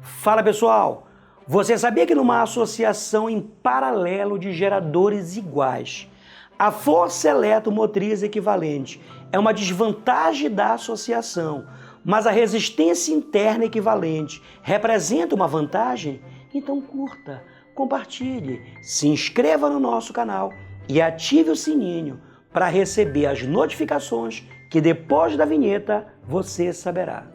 Fala pessoal, você sabia que numa associação em paralelo de geradores iguais, a força eletromotriz equivalente é uma desvantagem da associação, mas a resistência interna equivalente representa uma vantagem? Então curta, compartilhe, se inscreva no nosso canal e ative o sininho para receber as notificações que depois da vinheta você saberá.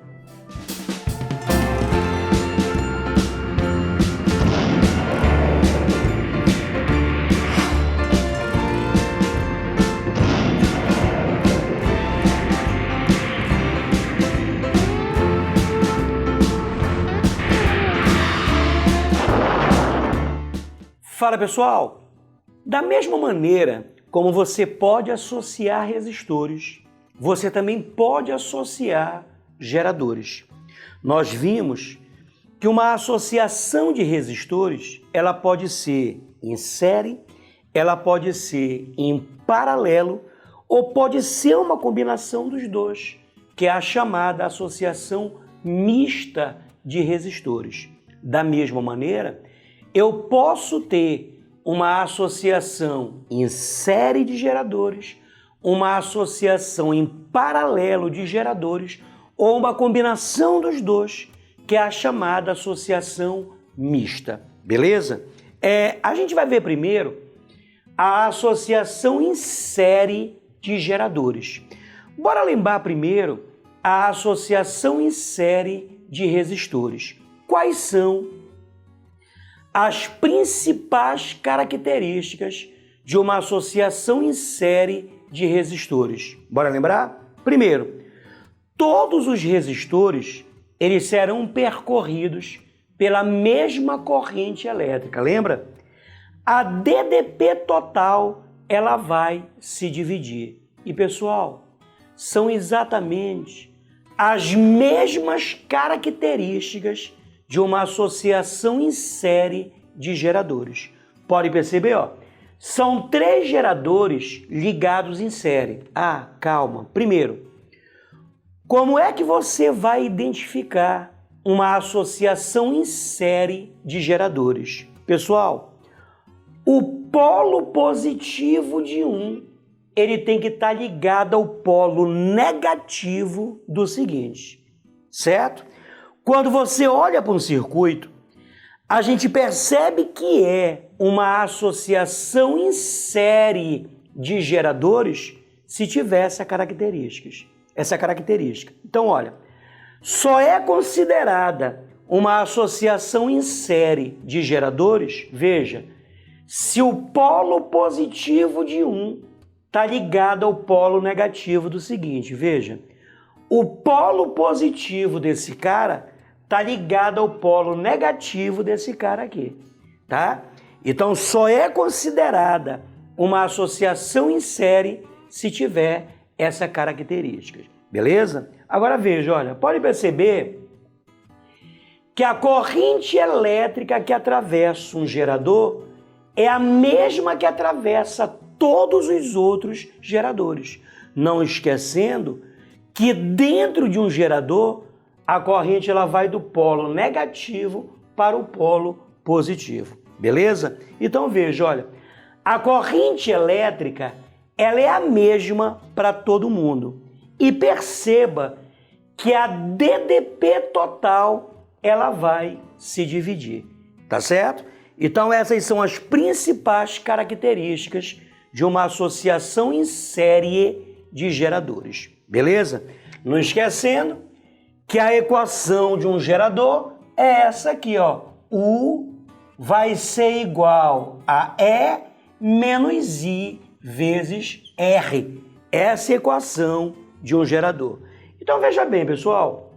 Fala pessoal, da mesma maneira como você pode associar resistores, você também pode associar geradores. Nós vimos que uma associação de resistores, ela pode ser em série, ela pode ser em paralelo ou pode ser uma combinação dos dois, que é a chamada associação mista de resistores. Da mesma maneira, eu posso ter uma associação em série de geradores, uma associação em paralelo de geradores ou uma combinação dos dois, que é a chamada associação mista. Beleza? A gente vai ver primeiro a associação em série de geradores. Bora lembrar primeiro a associação em série de resistores. Quais são as principais características de uma associação em série de resistores? Bora lembrar? Primeiro, todos os resistores eles serão percorridos pela mesma corrente elétrica. Lembra? A DDP total ela vai se dividir. E pessoal, são exatamente as mesmas características de uma associação em série de geradores. Pode perceber, ó, são 3 geradores ligados em série. Ah, calma. Primeiro, como é que você vai identificar uma associação em série de geradores? Pessoal, o polo positivo de um, ele tem que estar ligado ao polo negativo do seguinte, certo? Quando você olha para um circuito, a gente percebe que é uma associação em série de geradores se tiver essa característica. Então, olha, só é considerada uma associação em série de geradores, veja, se o polo positivo de um está ligado ao polo negativo do seguinte, veja, o polo positivo desse cara está ligado ao polo negativo desse cara aqui, tá? Então, só é considerada uma associação em série se tiver essa característica, beleza? Agora veja, olha, pode perceber que a corrente elétrica que atravessa um gerador é a mesma que atravessa todos os outros geradores, não esquecendo que dentro de um gerador a corrente ela vai do polo negativo para o polo positivo, beleza? Então veja, olha, a corrente elétrica ela é a mesma para todo mundo e perceba que a DDP total ela vai se dividir, tá certo? Então essas são as principais características de uma associação em série de geradores, beleza? Não esquecendo que a equação de um gerador é essa aqui, ó. U vai ser igual a E menos I vezes R. Essa é a equação de um gerador. Então veja bem, pessoal.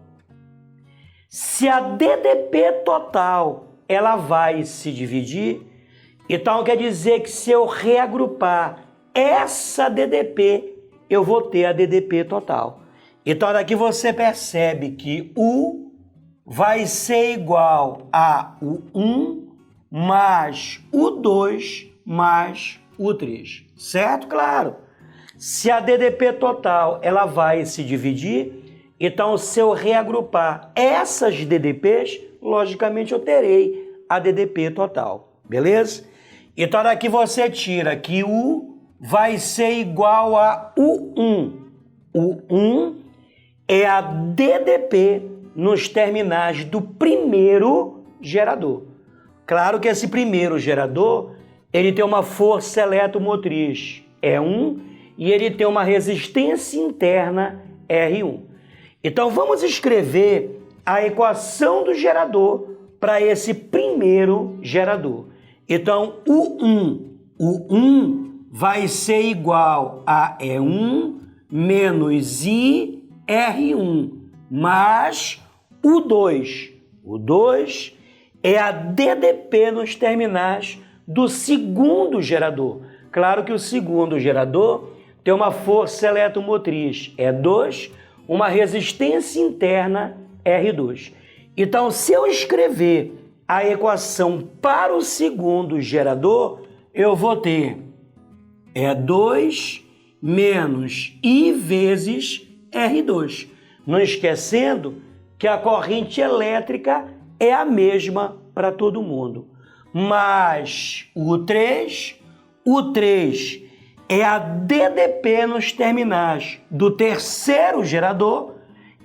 Se a DDP total ela vai se dividir, então quer dizer que se eu reagrupar essa DDP, eu vou ter a DDP total. Então daqui você percebe que U vai ser igual a U1 mais U2 mais U3, certo? Claro. Se a DDP total ela vai se dividir, então se eu reagrupar essas DDPs, logicamente eu terei a DDP total, beleza? Então daqui você tira que U vai ser igual a U1. U1 é a DDP nos terminais do primeiro gerador. Claro que esse primeiro gerador, ele tem uma força eletromotriz E1 e ele tem uma resistência interna R1. Então vamos escrever a equação do gerador para esse primeiro gerador. Então U1 vai ser igual a E1 menos IR1 mais U2. U2 é a DDP nos terminais do segundo gerador. Claro que o segundo gerador tem uma força eletromotriz E2, uma resistência interna R2. Então, se eu escrever a equação para o segundo gerador, eu vou ter E2 menos I vezes R2. Não esquecendo que a corrente elétrica é a mesma para todo mundo. Mas U3 é a DDP nos terminais do terceiro gerador,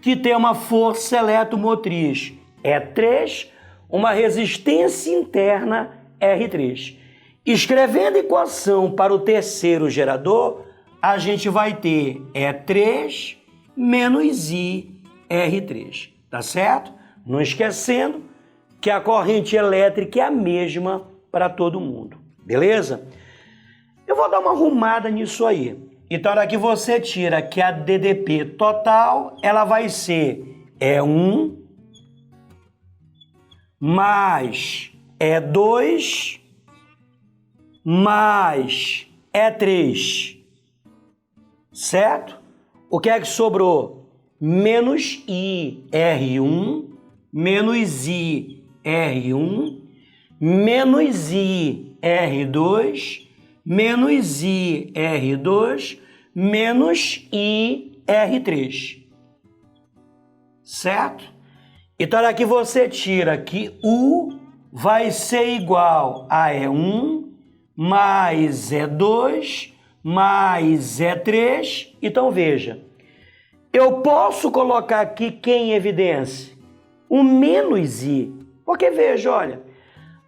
que tem uma força eletromotriz E3, uma resistência interna R3. Escrevendo a equação para o terceiro gerador, a gente vai ter E3 menos IR3, tá certo? Não esquecendo que a corrente elétrica é a mesma para todo mundo, beleza? Eu vou dar uma arrumada nisso aí. Então, daqui você tira que a DDP total, ela vai ser E1 mais E2 mais E3, certo? O que é que sobrou? Menos IR1, menos IR1, menos IR2, menos IR2, menos IR3, certo? Então daqui você tira que U vai ser igual a E1 mais E2 mais E3. Então veja, eu posso colocar aqui quem em evidência? O menos I, porque veja, olha,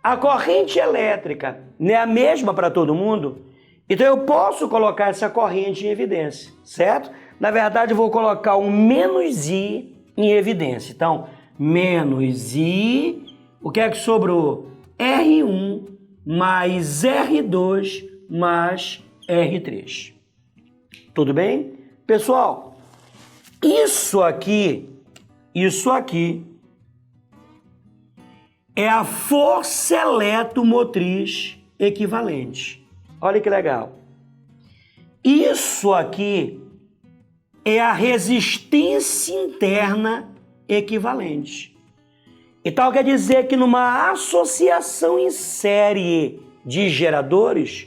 a corrente elétrica não é a mesma para todo mundo, então eu posso colocar essa corrente em evidência, certo? Na verdade, eu vou colocar o menos I em evidência. Então, menos I, o que é que sobrou? R1 mais R2 mais R3. Tudo bem? Pessoal, isso aqui é a força eletromotriz equivalente. Olha que legal. Isso aqui é a resistência interna equivalente. Então quer dizer que numa associação em série de geradores,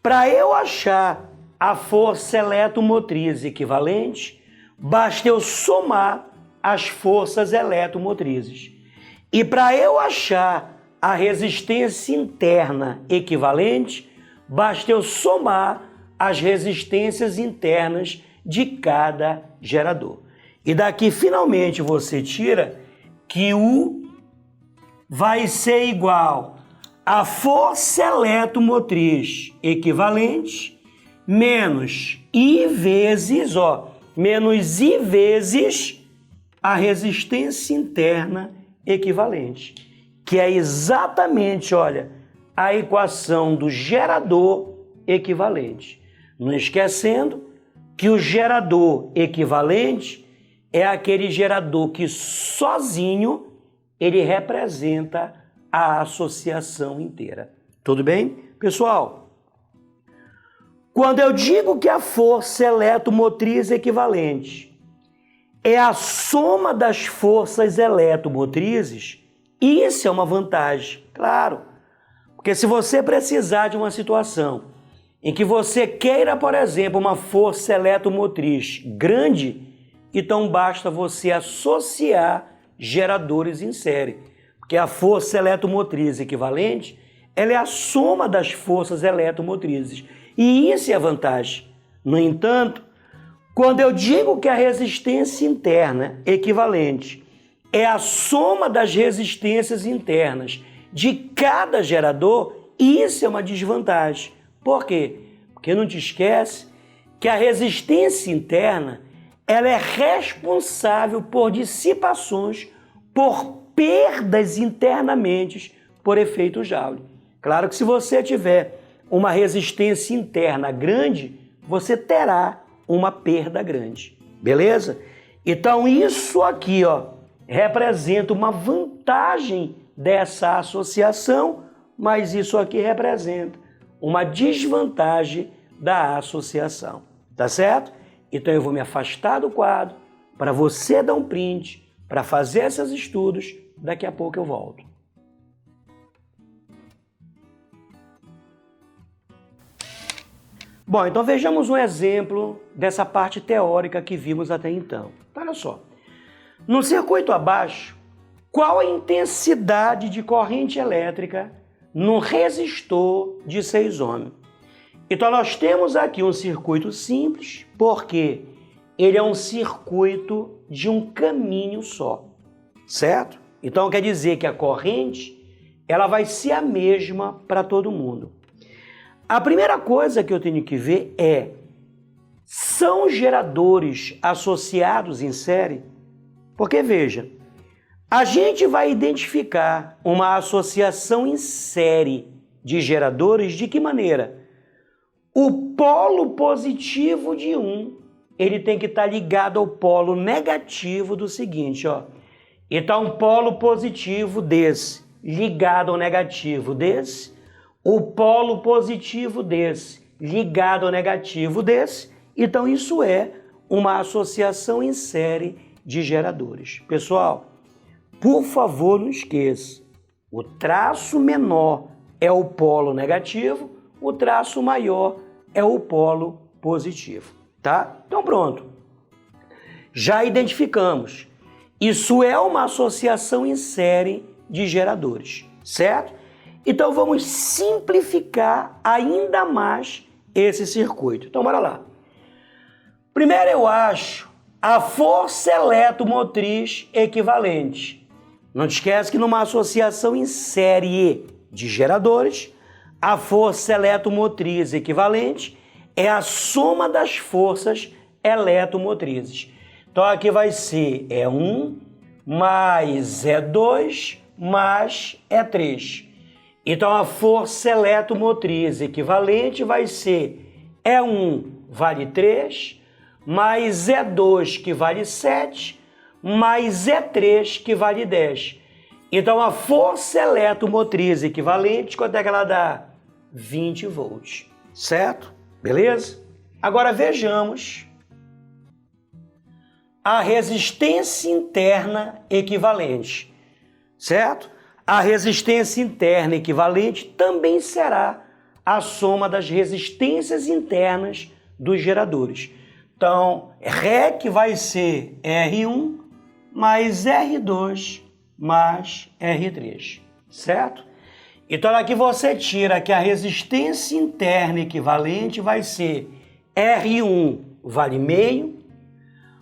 para eu achar a força eletromotriz equivalente, basta eu somar as forças eletromotrizes. E para eu achar a resistência interna equivalente, basta eu somar as resistências internas de cada gerador. E daqui, finalmente, você tira que U vai ser igual a força eletromotriz equivalente menos I vezes, menos I vezes a resistência interna equivalente, que é exatamente, olha, a equação do gerador equivalente. Não esquecendo que o gerador equivalente é aquele gerador que sozinho ele representa a associação inteira. Tudo bem? Pessoal, quando eu digo que a força eletromotriz equivalente é a soma das forças eletromotrizes, isso é uma vantagem, claro. Porque se você precisar de uma situação em que você queira, por exemplo, uma força eletromotriz grande, então basta você associar geradores em série. Porque a força eletromotriz equivalente, ela é a soma das forças eletromotrizes. E isso é a vantagem. No entanto, quando eu digo que a resistência interna equivalente é a soma das resistências internas de cada gerador, isso é uma desvantagem. Por quê? Porque não te esquece que a resistência interna ela é responsável por dissipações, por perdas internamente por efeito Joule. Claro que se você tiver uma resistência interna grande, você terá uma perda grande, beleza? Então isso aqui, ó, representa uma vantagem dessa associação, mas isso aqui representa uma desvantagem da associação, tá certo? Então eu vou me afastar do quadro para você dar um print, para fazer esses estudos, daqui a pouco eu volto. Bom, então vejamos um exemplo dessa parte teórica que vimos até então. Olha só, no circuito abaixo, qual a intensidade de corrente elétrica num resistor de 6 ohms? Então nós temos aqui um circuito simples, porque ele é um circuito de um caminho só, certo? Então quer dizer que a corrente ela vai ser a mesma para todo mundo. A primeira coisa que eu tenho que ver é, são geradores associados em série? Porque veja, a gente vai identificar uma associação em série de geradores de que maneira? O polo positivo de um, ele tem que estar ligado ao polo negativo do seguinte, ó. Então, um polo positivo desse, ligado ao negativo desse, o polo positivo desse, ligado ao negativo desse. Então, isso é uma associação em série de geradores. Pessoal, por favor, não esqueça, o traço menor é o polo negativo, o traço maior é o polo positivo, tá? Então, pronto. Já identificamos. Isso é uma associação em série de geradores, certo? Então, vamos simplificar ainda mais esse circuito. Então, bora lá. Primeiro, eu acho a força eletromotriz equivalente. Não te esquece que numa associação em série de geradores, a força eletromotriz equivalente é a soma das forças eletromotrizes. Então, aqui vai ser E1 mais E2 mais E3. Então, a força eletromotriz equivalente vai ser E1 vale 3, mais E2 que vale 7, mais E3 que vale 10. Então, a força eletromotriz equivalente, quanto é que ela dá? 20 volts, certo? Beleza? Agora vejamos a resistência interna equivalente, certo? A resistência interna equivalente também será a soma das resistências internas dos geradores. Então, REC vai ser R1 mais R2 mais R3, certo? Então, aqui você tira que a resistência interna equivalente vai ser R1 vale meio,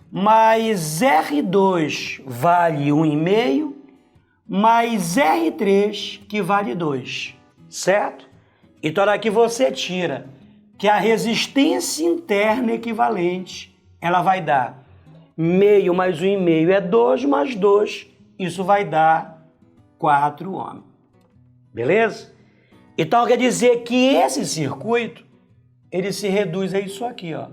mais R2 vale 1,5, mais R3 que vale 2, certo? Então aqui você tira que a resistência interna equivalente, ela vai dar meio mais 1,5 é 2, mais 2, isso vai dar 4 ohms. Beleza? Então quer dizer que esse circuito, ele se reduz a isso aqui, ó.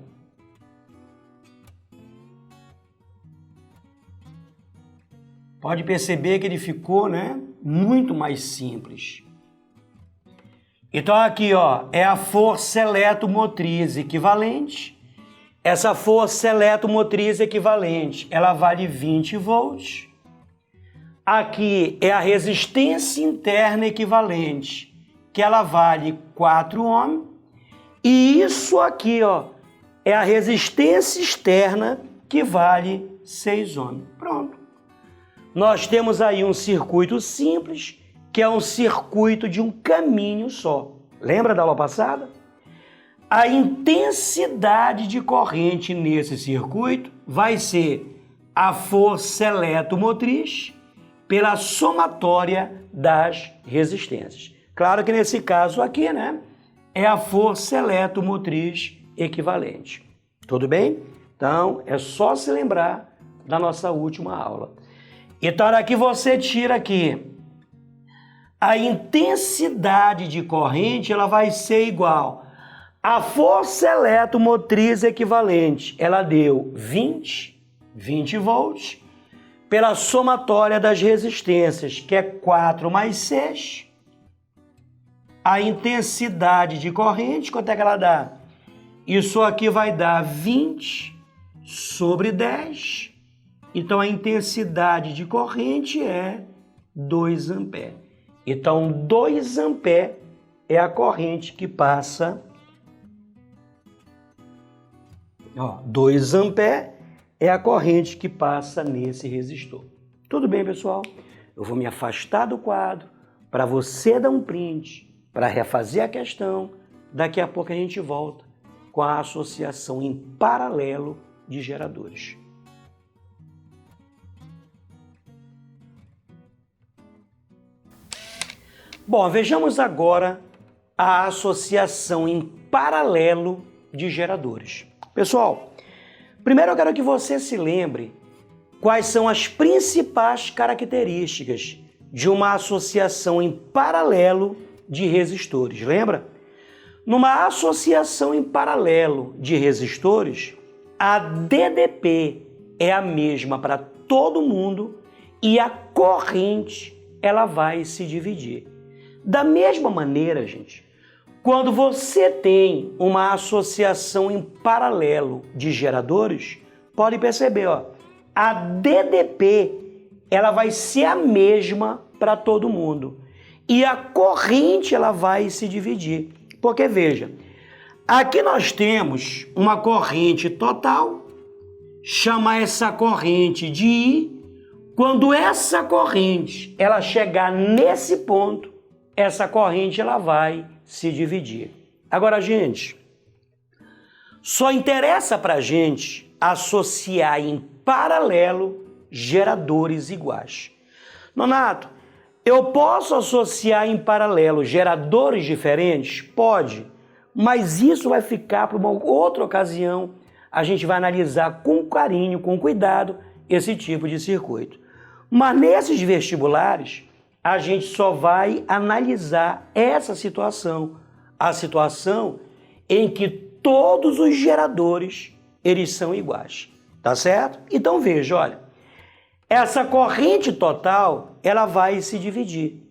Pode perceber que ele ficou, né, muito mais simples. Então aqui, ó, é a força eletromotriz equivalente. Essa força eletromotriz equivalente, ela vale 20 volts. Aqui é a resistência interna equivalente, que ela vale 4 ohms. E isso aqui, ó, é a resistência externa, que vale 6 ohms. Pronto. nós temos aí um circuito simples, que é um circuito de um caminho só. Lembra da aula passada? A intensidade de corrente nesse circuito vai ser a força eletromotriz pela somatória das resistências. Claro que nesse caso aqui, né, é a força eletromotriz equivalente. Tudo bem? Então, é só se lembrar da nossa última aula. Então, aqui você tira aqui a intensidade de corrente, ela vai ser igual à força eletromotriz equivalente. Ela deu 20 volts, pela somatória das resistências, que é 4 mais 6. A intensidade de corrente, quanto é que ela dá? Isso aqui vai dar 20 sobre 10. Então, a intensidade de corrente é 2 amperes. Então, 2 amperes é a corrente que passa. 2 amperes é a corrente que passa nesse resistor. Tudo bem, pessoal? Eu vou me afastar do quadro para você dar um print, para refazer a questão. Daqui a pouco a gente volta com a associação em paralelo de geradores. Bom, vejamos agora a associação em paralelo de geradores. Pessoal, primeiro eu quero que você se lembre quais são as principais características de uma associação em paralelo de resistores. Lembra? Numa associação em paralelo de resistores, a DDP é a mesma para todo mundo e a corrente ela vai se dividir. Da mesma maneira, gente, quando você tem uma associação em paralelo de geradores, pode perceber, a DDP ela vai ser a mesma para todo mundo e a corrente ela vai se dividir. Porque veja, aqui nós temos uma corrente total, chama essa corrente de I. Quando essa corrente ela chegar nesse ponto, essa corrente ela vai se dividir. Agora, gente, só interessa para a gente associar em paralelo geradores iguais. Nonato, eu posso associar em paralelo geradores diferentes? Pode, mas isso vai ficar para uma outra ocasião. A gente vai analisar com carinho, com cuidado, esse tipo de circuito. Mas nesses vestibulares, a gente só vai analisar essa situação, a situação em que todos os geradores eles são iguais, tá certo? Então veja, olha, essa corrente total ela vai se dividir.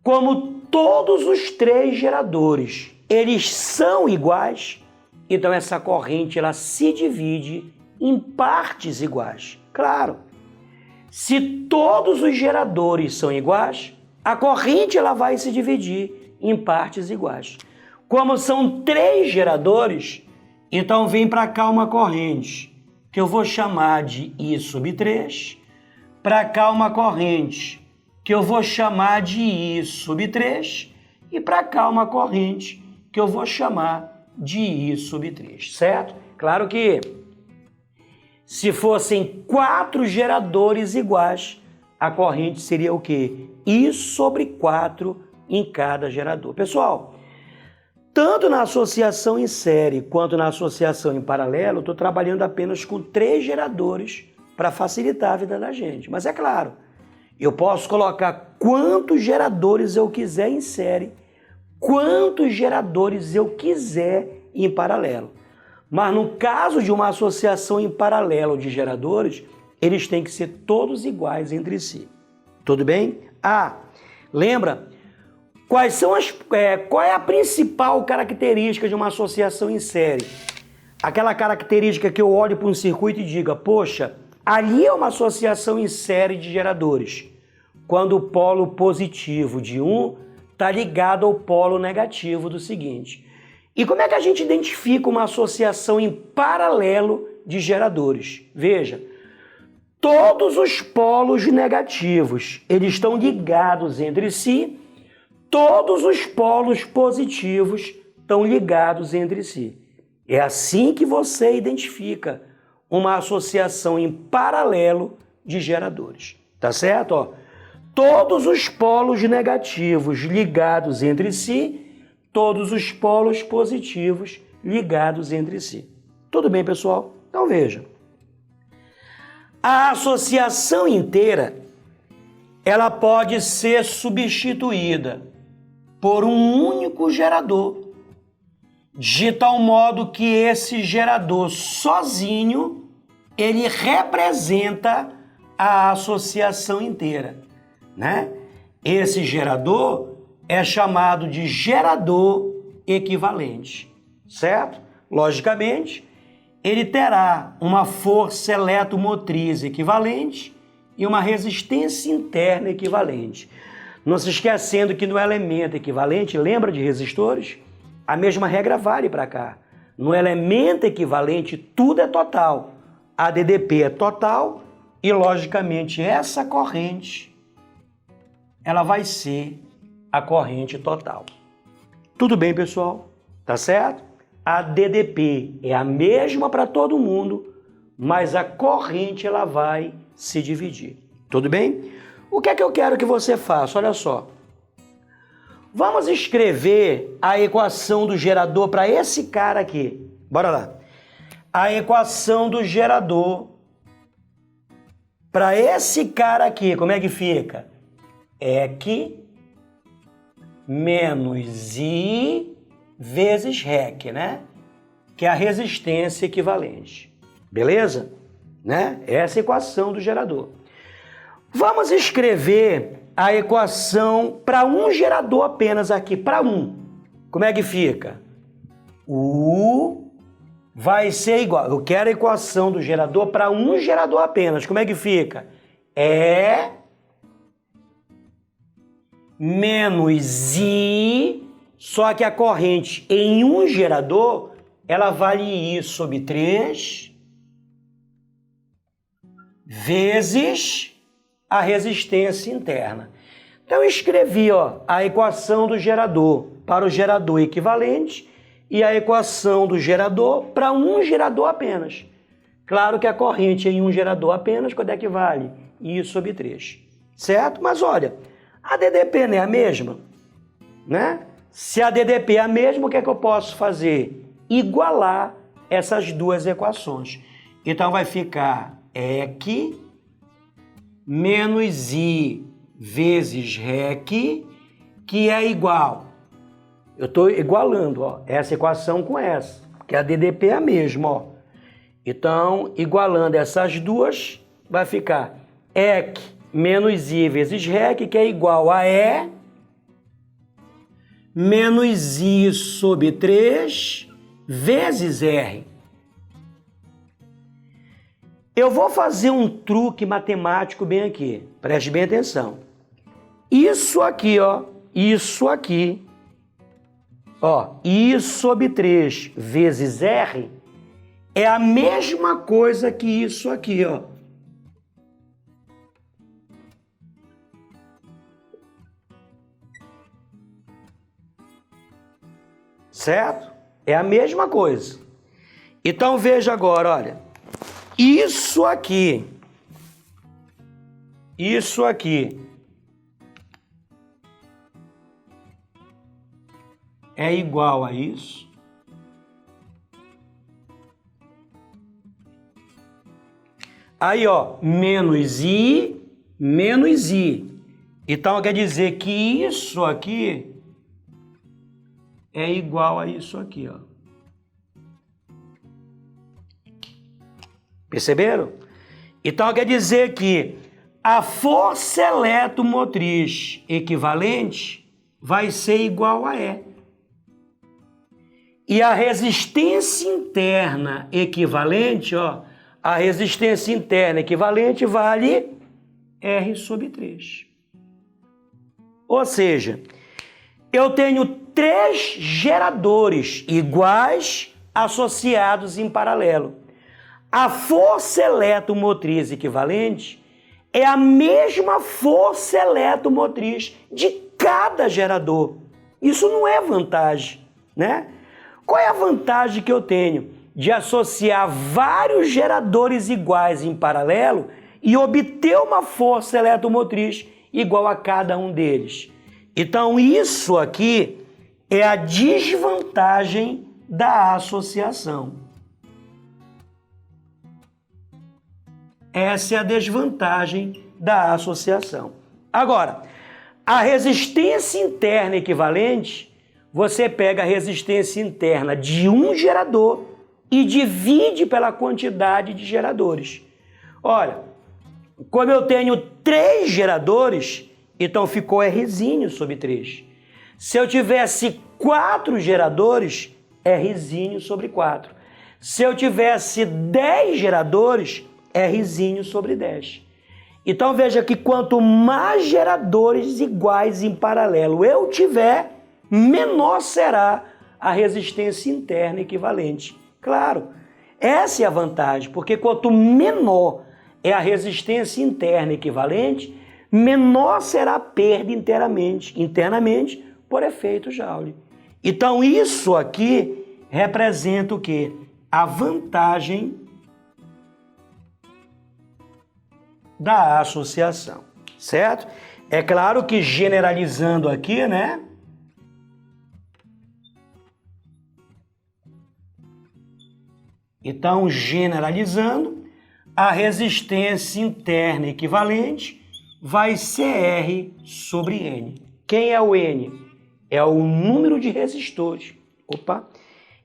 Como todos os 3 geradores eles são iguais, então essa corrente ela se divide em partes iguais. Claro. Se todos os geradores são iguais, a corrente ela vai se dividir em partes iguais. Como são 3 geradores, então vem para cá uma corrente, que eu vou chamar de I sub 3. Para cá uma corrente, que eu vou chamar de I sub 3. E para cá uma corrente, que eu vou chamar de I sub 3, certo? Claro que se fossem 4 geradores iguais, a corrente seria o quê? I sobre 4 em cada gerador. Pessoal, tanto na associação em série quanto na associação em paralelo, eu estou trabalhando apenas com 3 geradores para facilitar a vida da gente. Mas é claro, eu posso colocar quantos geradores eu quiser em série, quantos geradores eu quiser em paralelo. Mas no caso de uma associação em paralelo de geradores, eles têm que ser todos iguais entre si. Tudo bem? Lembra? Qual é a principal característica de uma associação em série? Aquela característica que eu olho para um circuito e diga, poxa, ali é uma associação em série de geradores. Quando o polo positivo de um está ligado ao polo negativo do seguinte. E como é que a gente identifica uma associação em paralelo de geradores? Veja, todos os polos negativos, eles estão ligados entre si, todos os polos positivos estão ligados entre si. É assim que você identifica uma associação em paralelo de geradores. Tá certo? Ó, todos os polos negativos ligados entre si, todos os polos positivos ligados entre si. Tudo bem, pessoal? Então veja. A associação inteira, ela pode ser substituída por um único gerador, de tal modo que esse gerador sozinho, ele representa a associação inteira, né? Esse gerador é chamado de gerador equivalente, certo? Logicamente, ele terá uma força eletromotriz equivalente e uma resistência interna equivalente. Não se esquecendo que no elemento equivalente, lembra de resistores? A mesma regra vale para cá. No elemento equivalente, tudo é total. A DDP é total e, logicamente, essa corrente, ela vai ser a corrente total. Tudo bem, pessoal? Tá certo? A DDP é a mesma para todo mundo, mas a corrente ela vai se dividir. Tudo bem? O que é que eu quero que você faça? Olha só. Vamos escrever a equação do gerador para esse cara aqui. Bora lá. A equação do gerador para esse cara aqui, como é que fica? EQ menos I vezes REC, né? Que é a resistência equivalente. Beleza? Né? Essa é a equação do gerador. Vamos escrever a equação para um gerador apenas aqui, para um. Como é que fica? U vai ser igual. Eu quero a equação do gerador para um gerador apenas. Como é que fica? E menos I, só que a corrente em um gerador, ela vale I sobre 3 vezes a resistência interna. Então eu escrevi a equação do gerador para o gerador equivalente e a equação do gerador para um gerador apenas. Claro que a corrente em um gerador apenas, quanto é que vale? I sobre 3. Certo? Mas olha, a DDP não é a mesma, né? Se a DDP é a mesma, o que é que eu posso fazer? Igualar essas duas equações. Então vai ficar EQ menos I vezes REC, que é igual. Eu estou igualando essa equação com essa, que a DDP é a mesma. Então, igualando essas duas, vai ficar EQ menos I vezes REC, que é igual a E menos I sobre 3 vezes R. Eu vou fazer um truque matemático bem aqui. Preste bem atenção. Isso aqui, isso aqui, I sobre 3 vezes R é a mesma coisa que isso aqui, Certo? É a mesma coisa. Então veja agora, olha. Isso aqui é igual a isso. Aí, menos I. Então quer dizer que isso aqui é igual a isso aqui, Perceberam? Então quer dizer que a força eletromotriz equivalente vai ser igual a E. E a resistência interna equivalente, a resistência interna equivalente vale R sobre 3. Ou seja, eu tenho 3 geradores iguais associados em paralelo. A força eletromotriz equivalente é a mesma força eletromotriz de cada gerador. Isso não é vantagem, né? Qual é a vantagem que eu tenho de associar vários geradores iguais em paralelo e obter uma força eletromotriz igual a cada um deles? Então, isso aqui é a desvantagem da associação. Essa é a desvantagem da associação. Agora, a resistência interna equivalente, você pega a resistência interna de um gerador e divide pela quantidade de geradores. Olha, como eu tenho 3 geradores, então ficou Rzinho sobre 3. Se eu tivesse 4 geradores, Rzinho sobre 4. Se eu tivesse 10 geradores, Rzinho sobre 10. Então veja que quanto mais geradores iguais em paralelo eu tiver, menor será a resistência interna equivalente. Claro, essa é a vantagem, porque quanto menor é a resistência interna equivalente, menor será a perda internamente por efeito Joule. Então isso aqui representa o quê? A vantagem da associação, certo? É claro que generalizando aqui, né? Então, generalizando, a resistência interna equivalente vai ser R sobre N. Quem é o N? É o número de resistores.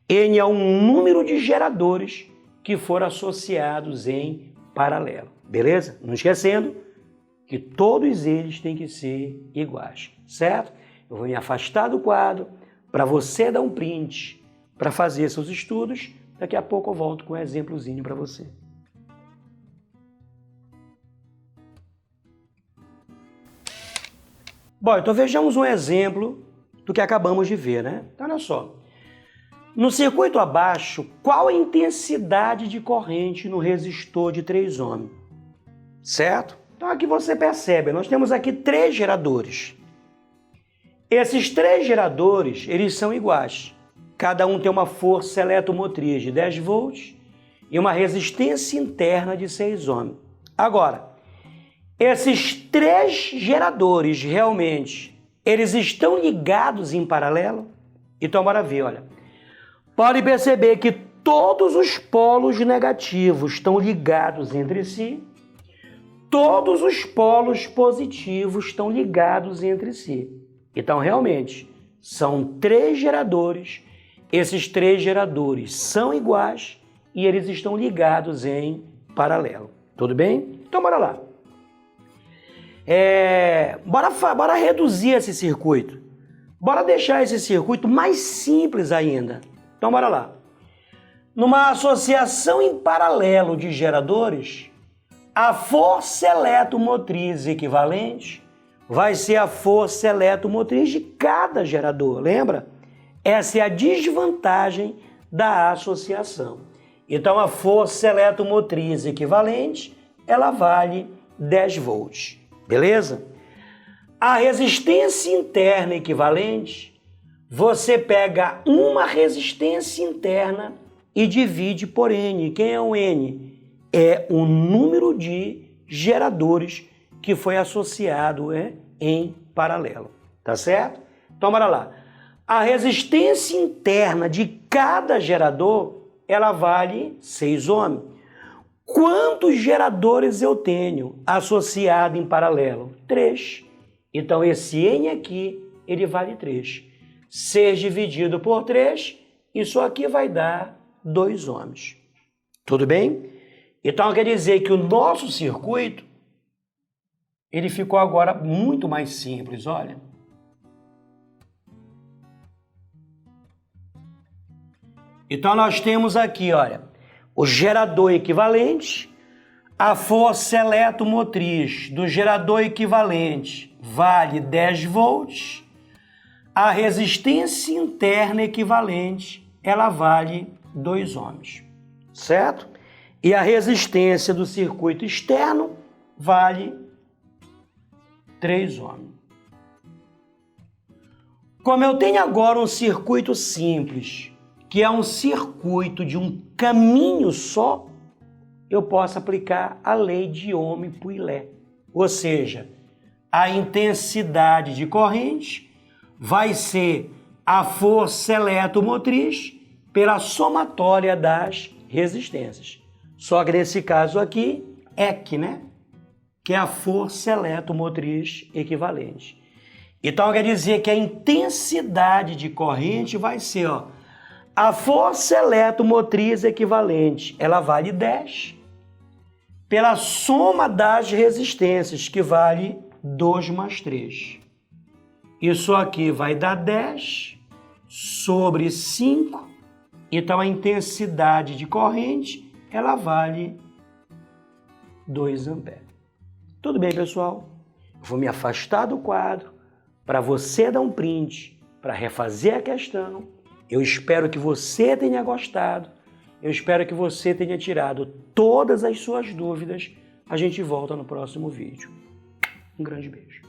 N é o número de geradores que foram associados em paralelo. Beleza? Não esquecendo que todos eles têm que ser iguais, certo? Eu vou me afastar do quadro para você dar um print para fazer seus estudos. Daqui a pouco eu volto com um exemplozinho para você. Bom, então vejamos um exemplo do que acabamos de ver, né? Então, olha só. No circuito abaixo, qual a intensidade de corrente no resistor de 3 ohms? Certo? Então aqui você percebe, nós temos aqui 3 geradores. Esses 3 geradores, eles são iguais. Cada um tem uma força eletromotriz de 10 volts e uma resistência interna de 6 ohms. Agora, esses 3 geradores realmente, eles estão ligados em paralelo? Então bora ver, olha. Pode perceber que todos os polos negativos estão ligados entre si. Todos os polos positivos estão ligados entre si. Então, realmente, são 3 geradores. Esses 3 geradores são iguais e eles estão ligados em paralelo. Tudo bem? Então, bora lá. Bora reduzir esse circuito. Bora deixar esse circuito mais simples ainda. Então, bora lá. Numa associação em paralelo de geradores, a força eletromotriz equivalente vai ser a força eletromotriz de cada gerador, lembra? Essa é a desvantagem da associação. Então, a força eletromotriz equivalente, ela vale 10 volts, beleza? A resistência interna equivalente, você pega uma resistência interna e divide por N. Quem é o N? É o número de geradores que foi associado em paralelo, tá certo? Então, bora lá. A resistência interna de cada gerador, ela vale 6 ohms. Quantos geradores eu tenho associado em paralelo? 3. Então, esse N aqui, ele vale 3. 6 dividido por 3, isso aqui vai dar 2 ohms. Tudo bem? Então, quer dizer que o nosso circuito, ele ficou agora muito mais simples, olha. Então, nós temos aqui, olha, o gerador equivalente, a força eletromotriz do gerador equivalente vale 10 volts, a resistência interna equivalente, ela vale 2 ohms, certo? E a resistência do circuito externo vale 3 ohms. Como eu tenho agora um circuito simples, que é um circuito de um caminho só, eu posso aplicar a lei de Ohm-Pouillet. Ou seja, a intensidade de corrente vai ser a força eletromotriz pela somatória das resistências. Só que nesse caso aqui, EQ, né? Que é a força eletromotriz equivalente. Então quer dizer que a intensidade de corrente vai ser, a força eletromotriz equivalente, ela vale 10 pela soma das resistências, que vale 2 mais 3. Isso aqui vai dar 10 sobre 5. Então a intensidade de corrente, ela vale 2 amperes. Tudo bem, pessoal? Eu vou me afastar do quadro para você dar um print, para refazer a questão. Eu espero que você tenha gostado. Eu espero que você tenha tirado todas as suas dúvidas. A gente volta no próximo vídeo. Um grande beijo.